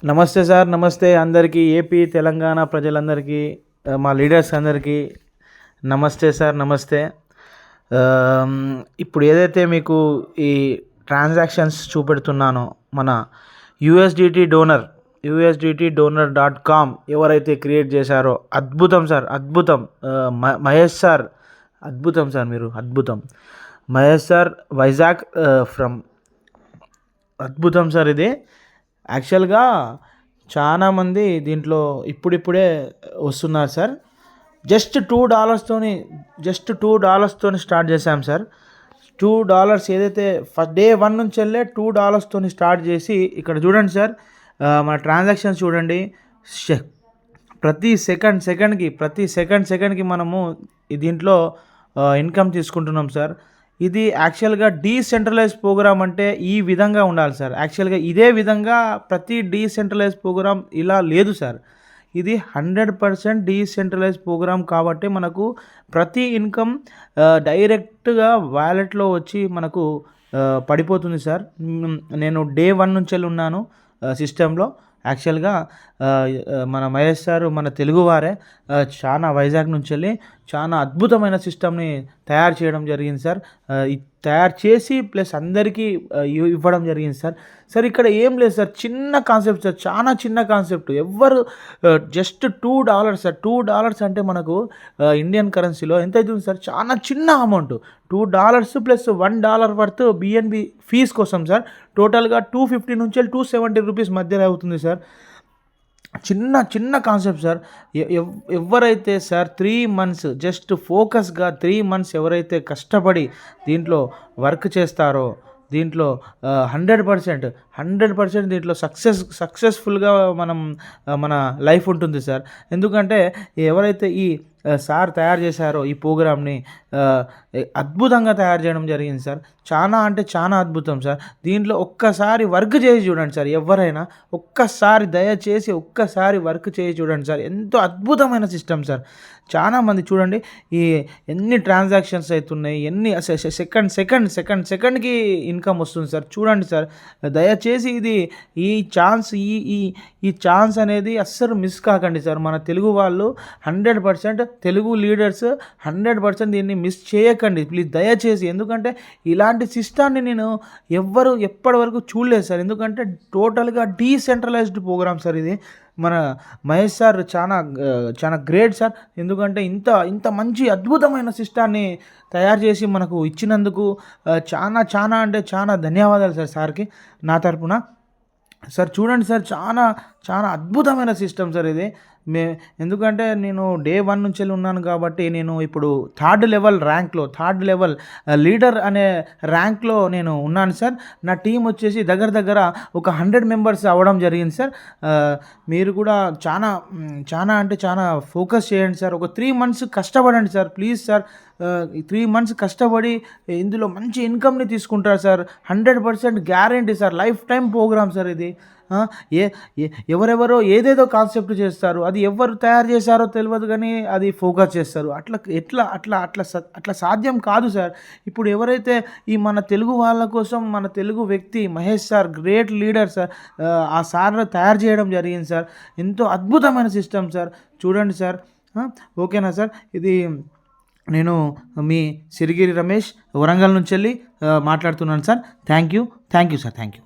నమస్తే సార్. నమస్తే అందరికీ. ఏపీ, తెలంగాణ ప్రజలందరికీ, మా లీడర్స్ అందరికీ నమస్తే సార్. నమస్తే. ఆహ్, ఇప్పుడు ఏదైతే మీకు ఈ ట్రాన్సాక్షన్స్ చూపెడుతున్నానో మన USDT డోనర్.com ఎవరైతే క్రియేట్ చేశారో అద్భుతం సార్. అద్భుతం. మహేష్ సార్ అద్భుతం సార్. మీరు అద్భుతం. మహేష్ సార్ వైజాగ్ ఫ్రమ్ అద్భుతం సార్. ఇది యాక్చువల్గా చాలామంది దీంట్లో ఇప్పుడిప్పుడే వస్తున్నారు సార్. $2 స్టార్ట్ చేశాం సార్. $2 ఏదైతే ఫస్ట్ డే 1 నుంచి వెళ్ళే $2 స్టార్ట్ చేసి ఇక్కడ చూడండి సార్. మన ట్రాన్సాక్షన్స్ చూడండి. ప్రతి సెకండ్కి మనము దీంట్లో ఇన్కమ్ తీసుకుంటున్నాం సార్. ఇది యాక్చువల్గా డీసెంట్రలైజ్ ప్రోగ్రామ్ అంటే ఈ విధంగా ఉండాలి సార్. యాక్చువల్గా ఇదే విధంగా ప్రతి డీసెంట్రలైజ్ ప్రోగ్రామ్ ఇలా లేదు సార్. ఇది 100% డీసెంట్రలైజ్ ప్రోగ్రామ్ కాబట్టి మనకు ప్రతి ఇన్కమ్ డైరెక్ట్గా వ్యాలెట్లో వచ్చి మనకు పడిపోతుంది సార్. నేను డే 1 నుంచి వెళ్ళి ఉన్నాను సిస్టంలో. యాక్చువల్గా మన మహేష్ సార్ మన తెలుగువారే. చాలా వైజాగ్ నుంచి వెళ్ళి చాలా అద్భుతమైన సిస్టమ్ని తయారు చేయడం జరిగింది సార్. తయారు చేసి ప్లస్ అందరికీ ఇవ్వడం జరిగింది సార్. సార్ ఇక్కడ ఏం లేదు సార్, చిన్న కాన్సెప్ట్ సార్, చాలా చిన్న కాన్సెప్ట్. ఎవ్వరు జస్ట్ $2 సార్. $2 అంటే మనకు ఇండియన్ కరెన్సీలో ఎంత అవుతుంది సార్? చాలా చిన్న amount. $2 plus $1 worth BNB fees కోసం సార్. టోటల్గా 250 నుంచి 270 రూపీస్ మధ్యలో అవుతుంది సార్. చిన్న కాన్సెప్ట్ సార్. ఎవరైతే సార్ 3 మంత్స్ జస్ట్ ఫోకస్గా 3 మంత్స్ ఎవరైతే కష్టపడి దీంట్లో వర్క్ చేస్తారో దీంట్లో 100% దీంట్లో సక్సెస్ఫుల్గా మన లైఫ్ ఉంటుంది సార్. ఎందుకంటే ఎవరైతే ఈ సార్ తయారు చేశారో ఈ ప్రోగ్రామ్ని అద్భుతంగా తయారు చేయడం జరిగింది సార్. చాలా అంటే చాలా అద్భుతం సార్. దీంట్లో ఒక్కసారి వర్క్ చేసి చూడండి సార్. ఎవరైనా దయచేసి ఒక్కసారి వర్క్ చేసి చూడండి సార్. ఎంతో అద్భుతమైన సిస్టమ్ సార్. చాలామంది చూడండి ఈ ఎన్ని ట్రాన్సాక్షన్స్ అవుతున్నాయి, ఎన్ని సెకండ్కి ఇన్కమ్ వస్తుంది సార్. చూడండి సార్, దయచేసి ఈ ఛాన్స్ అనేది అస్సలు మిస్ కాకండి సార్. మన తెలుగు వాళ్ళు 100%, తెలుగు లీడర్స్ 100% దీన్ని మిస్ చేయకండి ప్లీజ్ దయచేసి. ఎందుకంటే ఇలాంటి సిస్టాన్ని నేను ఎప్పటి వరకు చూడలేదు సార్. ఎందుకంటే టోటల్గా డీసెంట్రలైజ్డ్ ప్రోగ్రామ్ సార్ ఇది. మన మహేష్ సార్ చాలా గ్రేట్ సార్. ఎందుకంటే ఇంత మంచి అద్భుతమైన సిస్టాన్ని తయారు చేసి మనకు ఇచ్చినందుకు చాలా అంటే చాలా ధన్యవాదాలు సార్ సార్కి నా తరపున. సార్ చూడండి సార్, చాలా అద్భుతమైన సిస్టమ్ సార్ ఇది. ఎందుకంటే నేను డే 1 నుంచి ఉన్నాను కాబట్టి నేను ఇప్పుడు థర్డ్ లెవెల్ లీడర్ అనే ర్యాంక్లో నేను ఉన్నాను సార్. నా టీం వచ్చేసి దగ్గర ఒక 100 మెంబర్స్ అవ్వడం జరిగింది సార్. మీరు కూడా చాలా అంటే చాలా ఫోకస్ చేయండి సార్. ఒక 3 మంత్స్ కష్టపడండి సార్ ప్లీజ్ సార్. 3 మంత్స్ కష్టపడి ఇందులో మంచి ఇన్కమ్ని తీసుకుంటారు sir. 100% guarantee sir. Lifetime programme sir ఇది. ఎవరెవరో ఏదేదో కాన్సెప్ట్ చేస్తారు, అది ఎవరు తయారు చేశారో తెలియదు కానీ అది ఫోకస్ చేస్తారు. అట్లా సాధ్యం కాదు సార్. ఇప్పుడు ఎవరైతే ఈ మన తెలుగు వాళ్ళ కోసం మన తెలుగు వ్యక్తి Mahesh sir great leader sir, ఆ సార్ తయారు చేయడం జరిగింది సార్. ఎంతో అద్భుతమైన సిస్టమ్ సార్. చూడండి సార్. ఓకేనా సార్? ఇది నేను మీ సిరిగిరి రమేష్ వరంగల్ నుంచి వెళ్ళి మాట్లాడుతున్నాను sir. Thank you sir. Thank you.